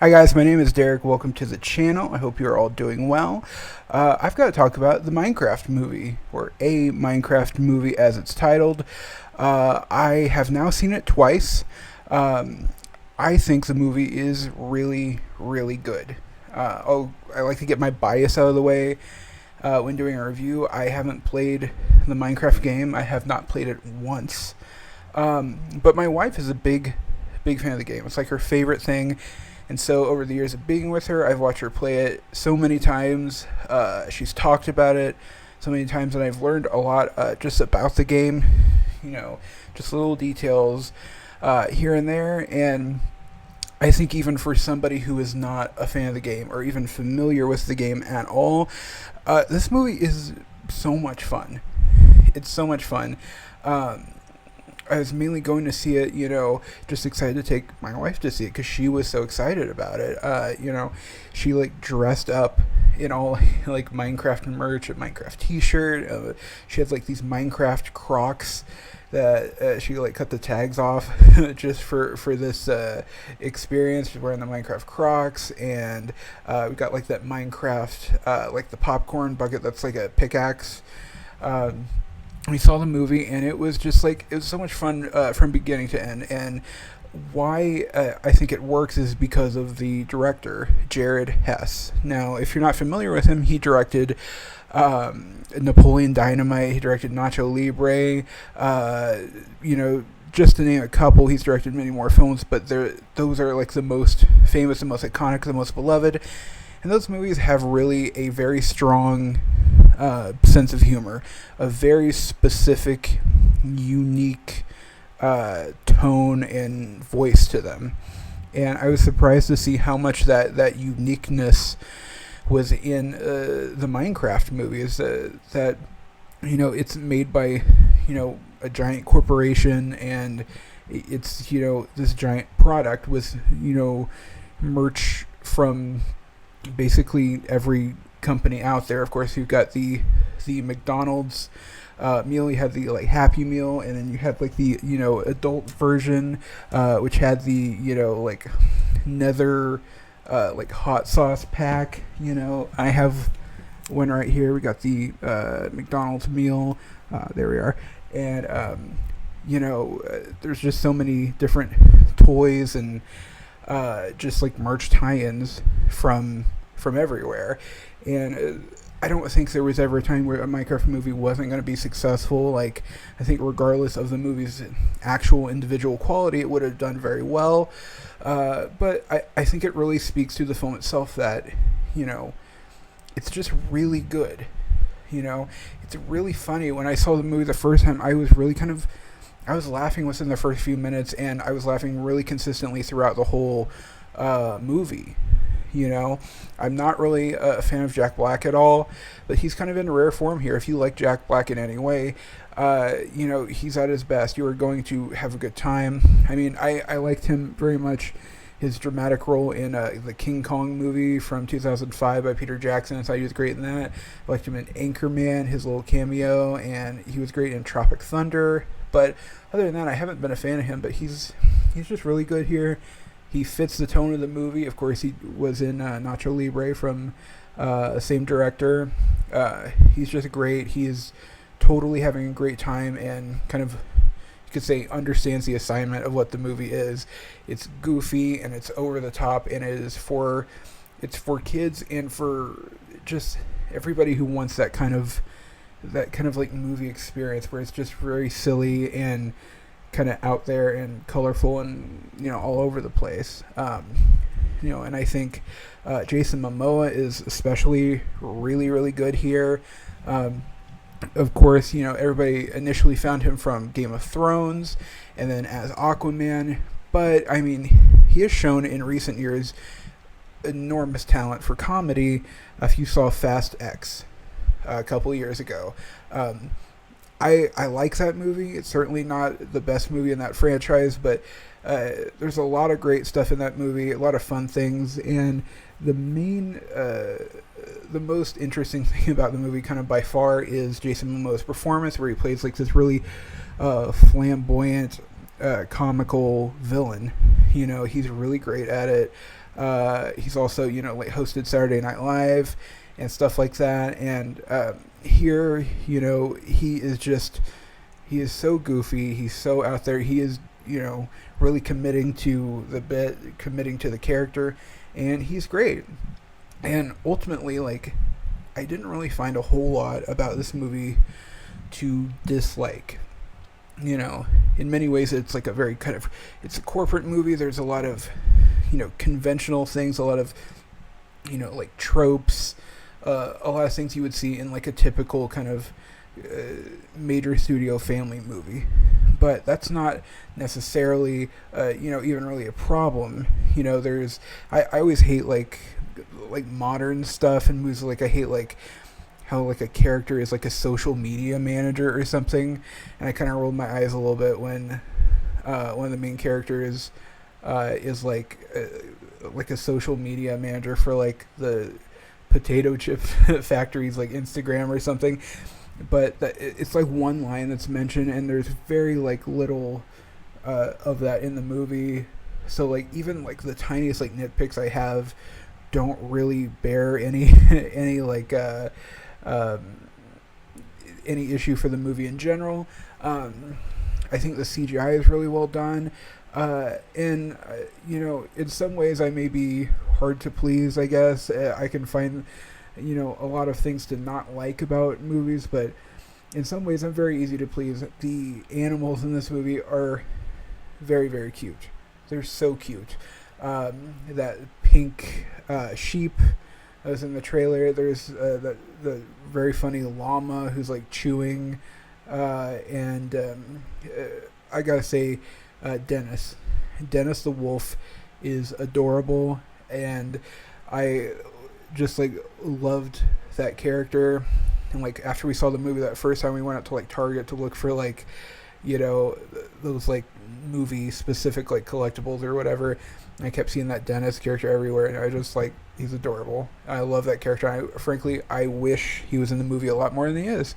Hi guys, my name is Derek. Welcome to the channel. I hope you're all doing well. I've got to talk about the Minecraft movie, or a Minecraft movie as it's titled. I have now seen it twice. Um, I think the movie is really, really good. I like to get my bias out of the way when doing a review. I haven't played the Minecraft game. I have not played it once. But my wife is a big fan of the game. It's like her favorite thing. And so, over the years of being with her, I've watched her play it so many times. She's talked about it so many times, and I've learned a lot just about the game. You know, just little details here and there. And I think even for somebody who is not a fan of the game or even familiar with the game at all, this movie is so much fun. It's so much fun. Um, I was mainly going to see it, just excited to take my wife to see it because she was so excited about it. She like dressed up in all like Minecraft merch, a Minecraft T-shirt. She had like these Minecraft Crocs that she like cut the tags off just for this experience. She's wearing the Minecraft Crocs, and we got like that Minecraft like the popcorn bucket that's like a pickaxe. Um, we saw the movie, and it was just like it was so much fun from beginning to end. And why I think it works is because of the director, Jared Hess. Now, if you're not familiar with him, he directed Napoleon Dynamite. He directed Nacho Libre. Just to name a couple, he's directed many more films, but those are like the most famous, the most iconic, the most beloved. And those movies have really a very strong sense of humor, a very specific, unique tone and voice to them. And I was surprised to see how much that uniqueness was in the Minecraft movies. That it's made by a giant corporation, and it's this giant product with merch from basically every company out there. Of course, you've got the McDonald's meal. You have the like Happy Meal, and then you have like the adult version, which had the like Nether like hot sauce pack. I have one right here. We got the McDonald's meal. There we are, and there's just so many different toys and just like merch tie-ins from everywhere. And I don't think there was ever a time where a Minecraft movie wasn't going to be successful. Like, I think regardless of the movie's actual individual quality, it would have done very well. But I think it really speaks to the film itself that, it's just really good. It's really funny. When I saw the movie the first time, I was really I was laughing within the first few minutes, and I was laughing really consistently throughout the whole movie. I'm not really a fan of Jack Black at all, but he's kind of in rare form here. If you like Jack Black in any way, he's at his best. You are going to have a good time. I mean, I liked him very much. His dramatic role in the King Kong movie from 2005 by Peter Jackson, I thought he was great in that. I liked him in Anchorman, his little cameo, and he was great in Tropic Thunder. But other than that, I haven't been a fan of him, but he's just really good here. He fits the tone of the movie. Of course, he was in Nacho Libre from the same director. He's just great. He's totally having a great time and kind of, you could say, understands the assignment of what the movie is. It's goofy and it's over the top, and it's for kids and for just everybody who wants that kind of like movie experience where it's just very silly and kind of out there and colorful and all over the place. And I think Jason Momoa is especially really, really good here. Of course, everybody initially found him from Game of Thrones and then as Aquaman, but I mean, he has shown in recent years enormous talent for comedy. If you saw Fast X a couple years ago, I like that movie. It's certainly not the best movie in that franchise, but there's a lot of great stuff in that movie, a lot of fun things, and the most interesting thing about the movie, kind of by far, is Jason Momoa's performance, where he plays like this really flamboyant, comical villain. He's really great at it. He's also, like hosted Saturday Night Live and stuff like that. And here, he is so goofy. He's so out there. He is, really committing to the bit, committing to the character, and he's great. And ultimately, like, I didn't really find a whole lot about this movie to dislike. In many ways, it's like a very it's a corporate movie. There's a lot of, conventional things, a lot of, like tropes, a lot of things you would see in like a typical kind of major studio family movie. But that's not necessarily, even really a problem. I always hate like modern stuff in movies. Like I hate like how like a character is like a social media manager or something, and I kind of rolled my eyes a little bit when the main character is like a social media manager for like the potato chip factories, like Instagram or something. But it's like one line that's mentioned, and there's very like little of that in the movie. So like even like the tiniest like nitpicks I have don't really bear any any issue for the movie in general. I think the CGI is really well done, and in some ways I may be hard to please. I guess I can find a lot of things to not like about movies, but in some ways I'm very easy to please. The animals in this movie are very, very cute. They're so cute. That pink sheep that was in the trailer. There's the very funny llama who's like chewing, and I gotta say, Dennis the wolf is adorable, and I just like loved that character. And like after we saw the movie that first time, we went out to like Target to look for like those like movie specific like collectibles or whatever, and I kept seeing that Dennis character everywhere, and I just like, he's adorable. I love that character. Frankly, I wish he was in the movie a lot more than he is,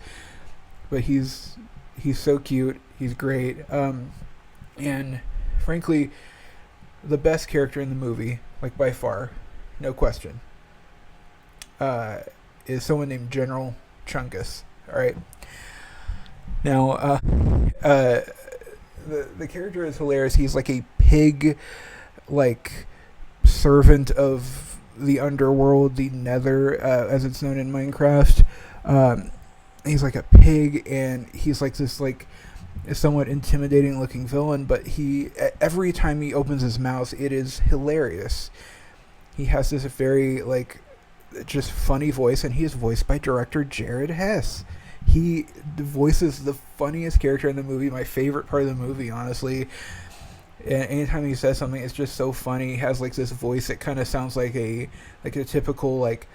but he's so cute. He's great. And frankly, the best character in the movie, like by far, no question, is someone named General Chungus. All right. Now, the character is hilarious. He's like a pig, like servant of the underworld, the Nether, as it's known in Minecraft. He's like a pig, and he's like this like somewhat intimidating looking villain. But every time he opens his mouth, it is hilarious. He has this very like just funny voice, and he is voiced by director Jared Hess. He voices the funniest character in the movie, my favorite part of the movie, honestly. And anytime he says something, it's just so funny. He has like this voice that kind of sounds like a typical like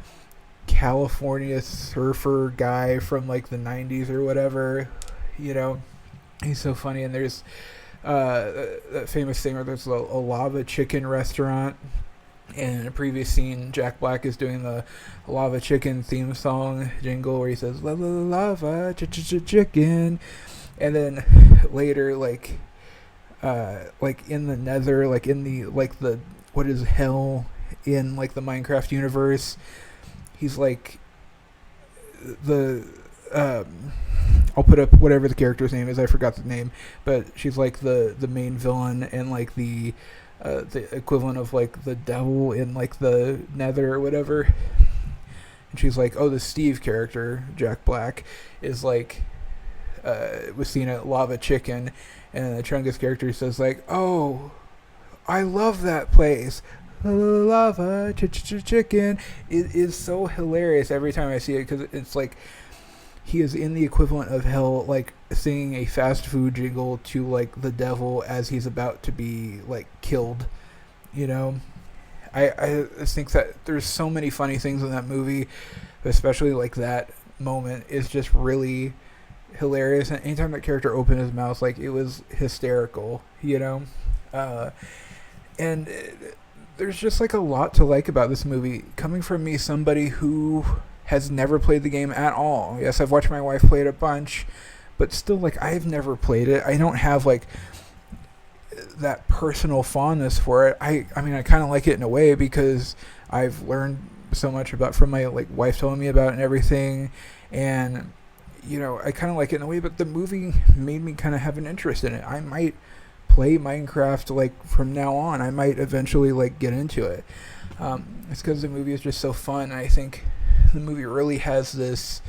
California surfer guy from like the 90s or whatever. He's so funny. And there's that famous thing where there's a lava chicken restaurant. And in a previous scene, Jack Black is doing the Lava Chicken theme song jingle where he says lava chicken, and then later like in the Nether, like in the like the what is hell in like the Minecraft universe, he's like the I'll put up whatever the character's name is. I forgot the name, but she's like the main villain and like the equivalent of like the devil in like the Nether or whatever. And she's like, oh, the Steve character, Jack Black, is like was seen at Lava Chicken, and the Chungus character says like, oh, I love that place, Lava Chicken. It is so hilarious every time I see it, because it's like he is in the equivalent of hell, like singing a fast food jingle to like the devil as he's about to be like killed. I just think that there's so many funny things in that movie, especially like that moment is just really hilarious. And anytime that character opened his mouth, like it was hysterical, and there's just like a lot to like about this movie, coming from me, somebody who has never played the game at all. Yes, I've watched my wife play it a bunch, but still, like, I've never played it. I don't have, like, that personal fondness for it. I mean, I kind of like it in a way because I've learned so much about from my like wife telling me about it and everything, and I kind of like it in a way. But the movie made me kind of have an interest in it. I might play Minecraft like from now on. I might eventually like get into it. It's because the movie is just so fun. I think the movie really has this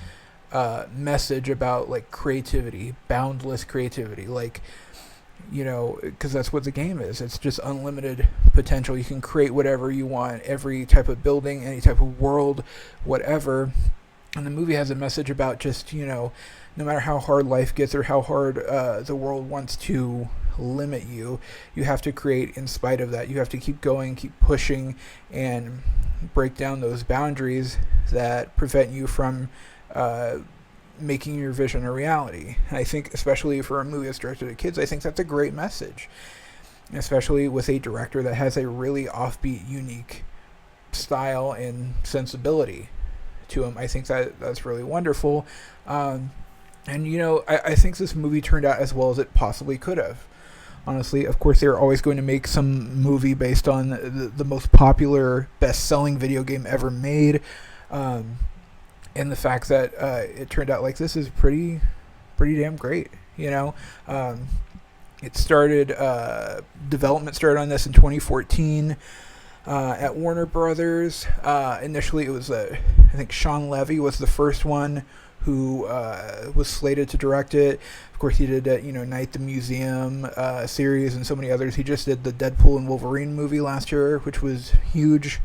message about like creativity, boundless creativity, like because that's what the game is. It's just unlimited potential. You can create whatever you want, every type of building, any type of world, whatever. And the movie has a message about just no matter how hard life gets or how hard the world wants to limit you, you have to create in spite of that. You have to keep going, keep pushing, and break down those boundaries that prevent you from making your vision a reality. And I think, especially for a movie that's directed at kids, I think that's a great message, especially with a director that has a really offbeat, unique style and sensibility to him. I think that's really wonderful. And I think this movie turned out as well as it possibly could have. Honestly, of course, they're always going to make some movie based on the most popular, best-selling video game ever made. And the fact that it turned out like this is pretty damn great. It started, development started on this in 2014 at Warner Brothers. Initially, it was I think Sean Levy was the first one who was slated to direct it. Of course, he did Night at the Museum series and so many others. He just did the Deadpool and Wolverine movie last year, which was huge.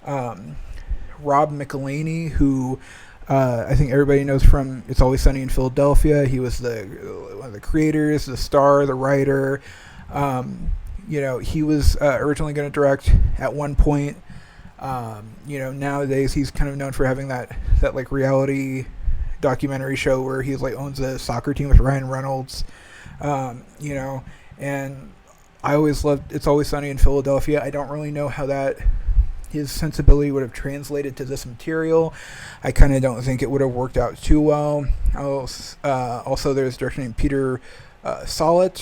Rob McElhenney, who I think everybody knows from It's Always Sunny in Philadelphia. He was one of the creators, the star, the writer. He was originally going to direct at one point. Nowadays he's kind of known for having that like reality documentary show where he like owns a soccer team with Ryan Reynolds. And I always loved It's Always Sunny in Philadelphia. I don't really know how his sensibility would have translated to this material. I kind of don't think it would have worked out too well. Also, there's a director named Peter Solet,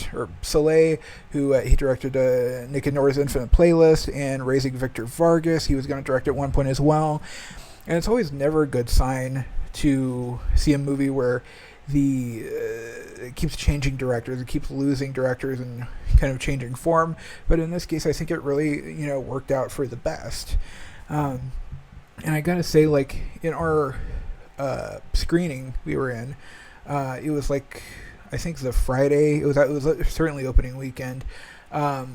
who he directed Nick and Nora's Infinite Playlist and Raising Victor Vargas. He was going to direct at one point as well. And it's always never a good sign to see a movie where it keeps changing directors, it keeps losing directors and kind of changing form. But in this case, I think it really, worked out for the best. And I gotta say, like, in our screening we were in, it was like, I think the Friday, it was certainly opening weekend. There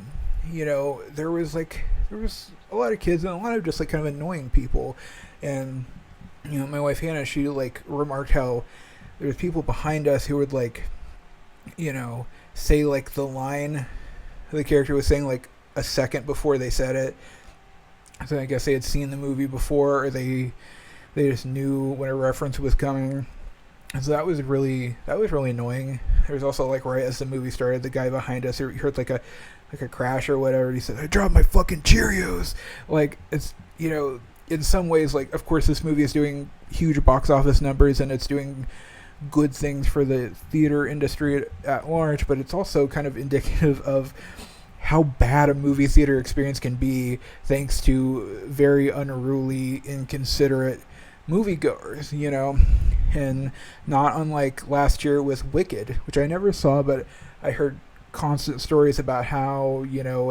was a lot of kids and a lot of just like kind of annoying people. And, my wife Hannah, she like remarked how there was people behind us who would like, say like the line the character was saying like a second before they said it. So I guess they had seen the movie before, or they just knew when a reference was coming. And so that was really annoying. There was also like right as the movie started, the guy behind us, he heard like a crash or whatever. And he said, "I dropped my fucking Cheerios." Like, it's in some ways, like, of course this movie is doing huge box office numbers and it's doing good things for the theater industry at large, but it's also kind of indicative of how bad a movie theater experience can be thanks to very unruly, inconsiderate moviegoers, and not unlike last year with Wicked, which I never saw, but I heard constant stories about how,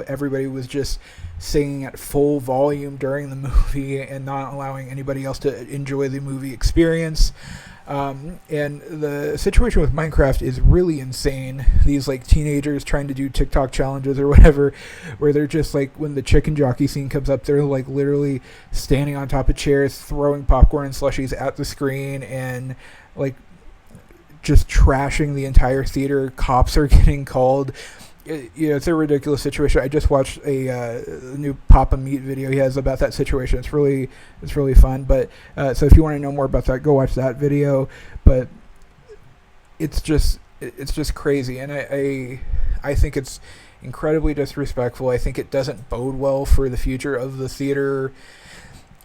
everybody was just singing at full volume during the movie and not allowing anybody else to enjoy the movie experience. And the situation with Minecraft is really insane. These like teenagers trying to do TikTok challenges or whatever, where they're just like, when the chicken jockey scene comes up, they're like literally standing on top of chairs, throwing popcorn and slushies at the screen and like just trashing the entire theater. Cops are getting called. It's a ridiculous situation. I just watched a new Papa Meat video he has about that situation. It's really fun. But so if you want to know more about that, go watch that video. But it's just crazy, and I think it's incredibly disrespectful. I think it doesn't bode well for the future of the theater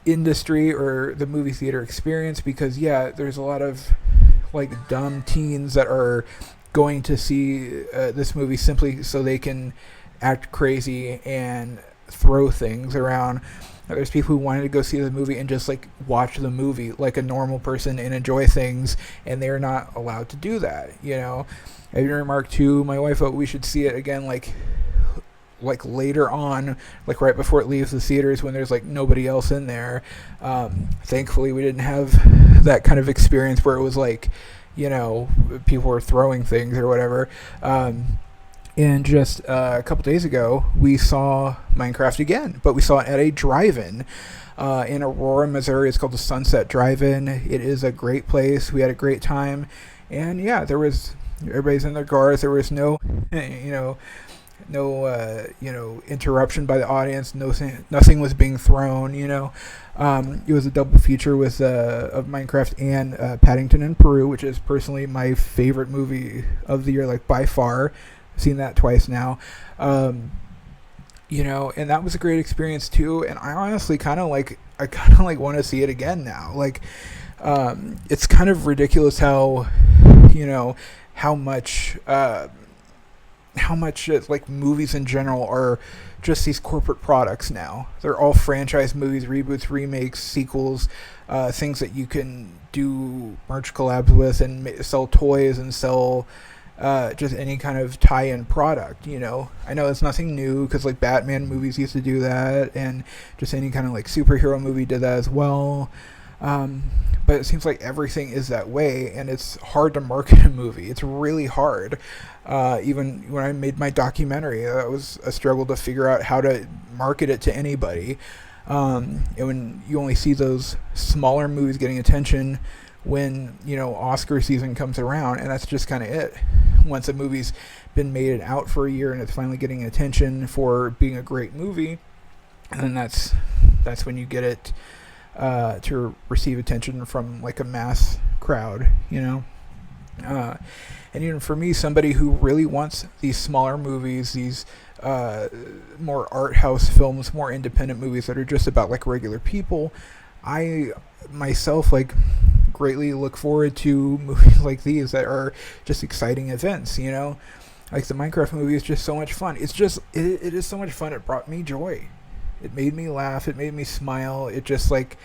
industry or the movie theater experience, because there's a lot of like dumb teens that are going to see this movie simply so they can act crazy and throw things around. There's people who wanted to go see the movie and just like watch the movie like a normal person and enjoy things, and they're not allowed to do that. I even remarked to my wife, "Oh, we should see it again, like later on, like right before it leaves the theaters when there's like nobody else in there." Thankfully, we didn't have that kind of experience where it was like, people were throwing things or whatever. And just a couple days ago, we saw Minecraft again, but we saw it at a drive-in in Aurora, Missouri. It's called the Sunset Drive-In. It is a great place. We had a great time, and yeah, everybody's in their cars. There was no, interruption by the audience. Nothing was being thrown. It was a double feature with of Minecraft and Paddington in Peru, which is personally my favorite movie of the year, like by far. Seen that twice now, and that was a great experience too. And I honestly kind of want to see it again now. It's kind of ridiculous how much like movies in general are just these corporate products now. They're all franchise movies, reboots, remakes, sequels, things that you can do merch collabs with and sell toys and sell. Just any kind of tie-in product, I know it's nothing new because like Batman movies used to do that, and just any kind of like superhero movie did that as well. But it seems like everything is that way, and it's hard to market a movie. It's really hard. Even when I made my documentary, that was a struggle to figure out how to market it to anybody. And when you only see those smaller movies getting attention when Oscar season comes around, and that's just kind of it. Once a movie's been made out for a year and it's finally getting attention for being a great movie, and then that's when you get it to receive attention from like a mass crowd, and even for me, somebody who really wants these smaller movies, these more art house films, more independent movies that are just about like regular people, I myself greatly look forward to movies like these that are just exciting events. Like the Minecraft movie is just so much fun. It is so much fun. It brought me joy. It made me laugh. It made me smile. It just it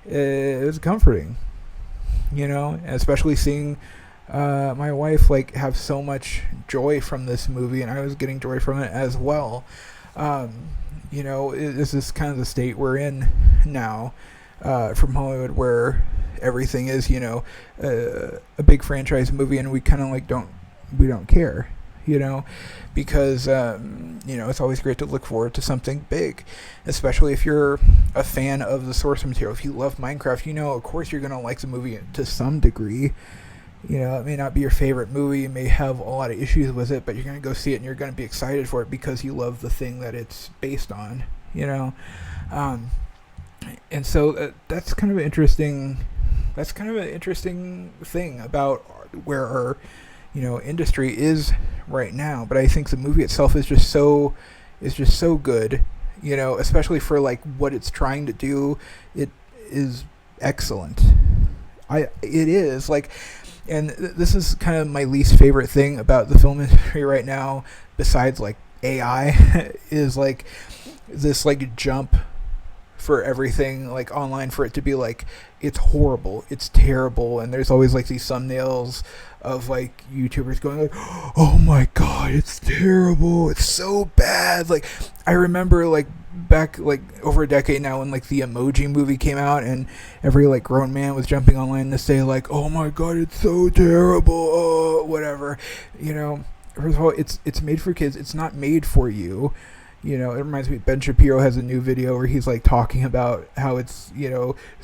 was comforting, and especially seeing my wife have so much joy from this movie, and I was getting joy from it as well. This is kind of the state we're in now. From Hollywood, where everything is a big franchise movie, and we kind of don't care, because it's always great to look forward to something big, especially if you're a fan of the source material. If you love Minecraft, of course you're gonna like the movie to some degree. It may not be your favorite movie, you may have a lot of issues with it, but you're gonna go see it and you're gonna be excited for it because you love the thing that it's based on. And so that's kind of an interesting thing about where our industry is right now. But I think the movie itself is just so good, especially for what it's trying to do. It is excellent. It is and this is kind of my least favorite thing about the film industry right now, besides AI, is this jump for everything online, for it to be it's horrible, it's terrible, and there's always these thumbnails of YouTubers going oh my god, it's terrible, it's so bad. I remember back over a decade now when the Emoji Movie came out, and every grown man was jumping online to say oh my god, it's so terrible, oh whatever. First of all, it's made for kids, it's not made for you. It reminds me, Ben Shapiro has a new video where he's talking about how it's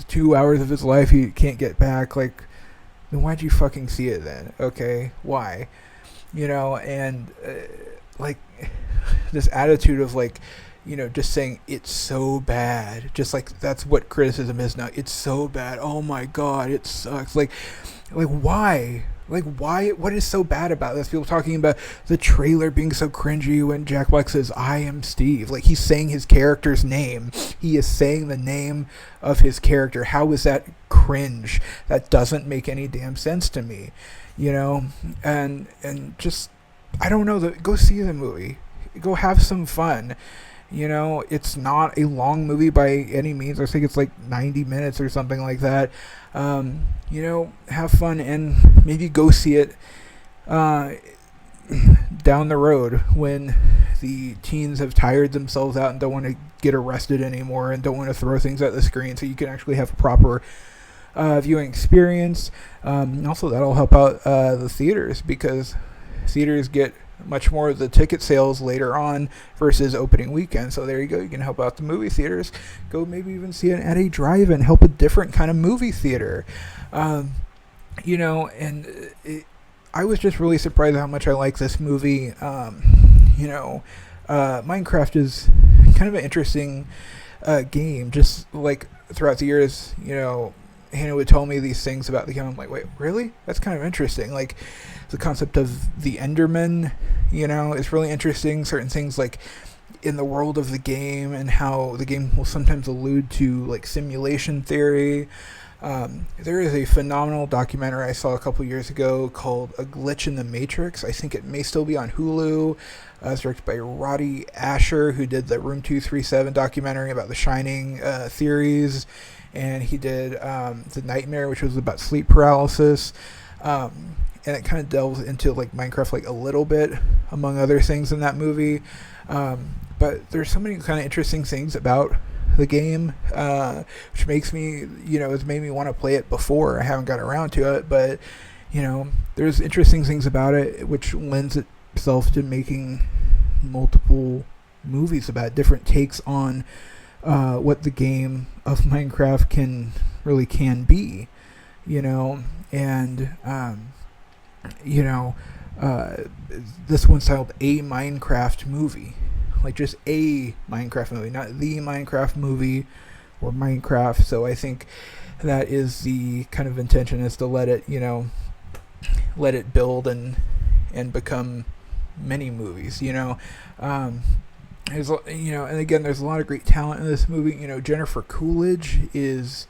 2 hours of his life he can't get back. Then why'd you fucking see it then? Okay, why? And this attitude of just saying it's so bad, just that's what criticism is now. It's so bad. Oh my god, it sucks. Why? Why? What is so bad about this? People talking about the trailer being so cringy when Jack Black says, "I am Steve." He's saying his character's name. He is saying the name of his character. How is that cringe? That doesn't make any damn sense to me. And just, I don't know. Go see the movie. go have some fun. It's not a long movie by any means. I think it's like 90 minutes or something like that. Have fun and maybe go see it down the road when the teens have tired themselves out and don't want to get arrested anymore and don't want to throw things at the screen, so you can actually have a proper viewing experience. Also, that'll help out the theaters, because theaters get much more of the ticket sales later on versus opening weekend. So there you go. You can help out the movie theaters. Go maybe even see it at a drive-in. Help a different kind of movie theater. I was just really surprised how much I like this movie. Minecraft is kind of an interesting game. Just like throughout the years, Hannah would tell me these things about the game. I'm like, wait, really? That's kind of interesting. Like, the concept of the Enderman, is really interesting. Certain things like in the world of the game and how the game will sometimes allude to like simulation theory. There is a phenomenal documentary I saw a couple years ago called A Glitch in the Matrix. I think it may still be on Hulu. It's directed by Roddy Asher, who did the Room 237 documentary about the Shining theories. And he did The Nightmare, which was about sleep paralysis. And it kind of delves into like Minecraft like a little bit, among other things in that movie. But there's so many kind of interesting things about the game, which makes me, has made me want to play it before. I haven't got around to it, but, there's interesting things about it, which lends itself to making multiple movies about different takes on what the game of Minecraft can be, and this one's titled A Minecraft Movie, like just a Minecraft movie, not the Minecraft movie or Minecraft. So I think that is the kind of intention, is to let it build and become many movies, There's, and again, there's a lot of great talent in this movie. Jennifer Coolidge is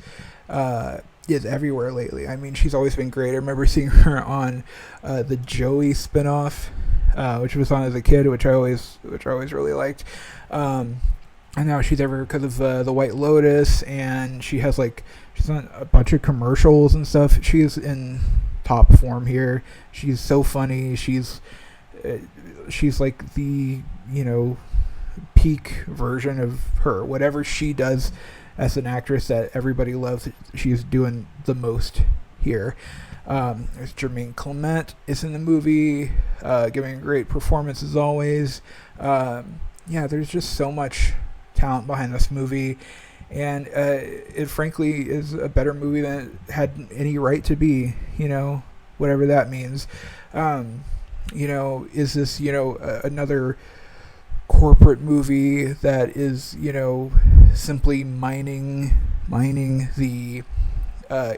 everywhere lately. I mean, she's always been great. I remember seeing her on the Joey spinoff, which was on as a kid, which I always really liked. And now she's everywhere because of the White Lotus, and she's on a bunch of commercials and stuff. She's in top form here. She's so funny. She's like the peak version of her. Whatever she does as an actress that everybody loves, she's doing the most here. There's Jermaine Clement is in the movie, giving a great performance as always. There's just so much talent behind this movie, and it frankly is a better movie than it had any right to be, whatever that means. Is this, another corporate movie that is, simply mining the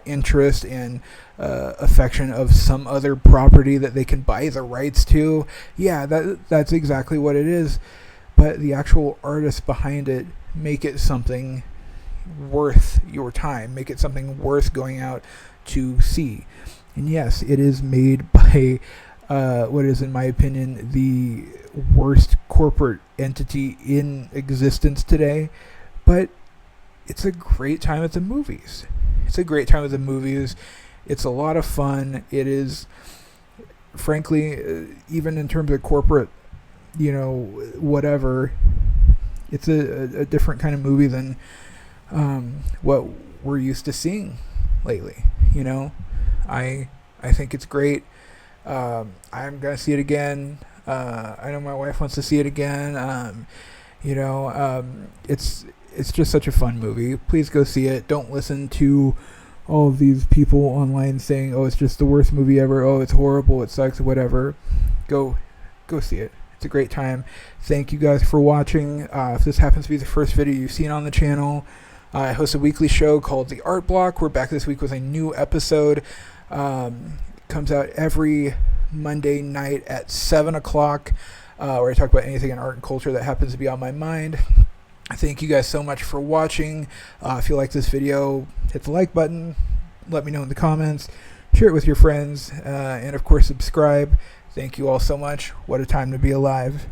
interest and affection of some other property that they can buy the rights to? Yeah, that's exactly what it is. But the actual artists behind it make it something worth your time, make it something worth going out to see. And yes, it is made by what is, in my opinion, the worst corporate entity in existence today. But it's a great time at the movies. It's a lot of fun. It is, frankly, even in terms of corporate, whatever, it's a different kind of movie than what we're used to seeing lately. I think it's great. I'm gonna see it again. I know my wife wants to see it again. It's just such a fun movie. Please go see it. Don't listen to all of these people online saying, "Oh, it's just the worst movie ever. Oh, it's horrible. It sucks. Whatever." Go see it. It's a great time. Thank you guys for watching. If this happens to be the first video you've seen on the channel, I host a weekly show called The Art Block. We're back this week with a new episode. Comes out every Monday night at 7 o'clock, where I talk about anything in art and culture that happens to be on my mind. Thank you guys so much for watching. If you like this video, hit the like button. Let me know in the comments. Share it with your friends. And of course, subscribe. Thank you all so much. What a time to be alive.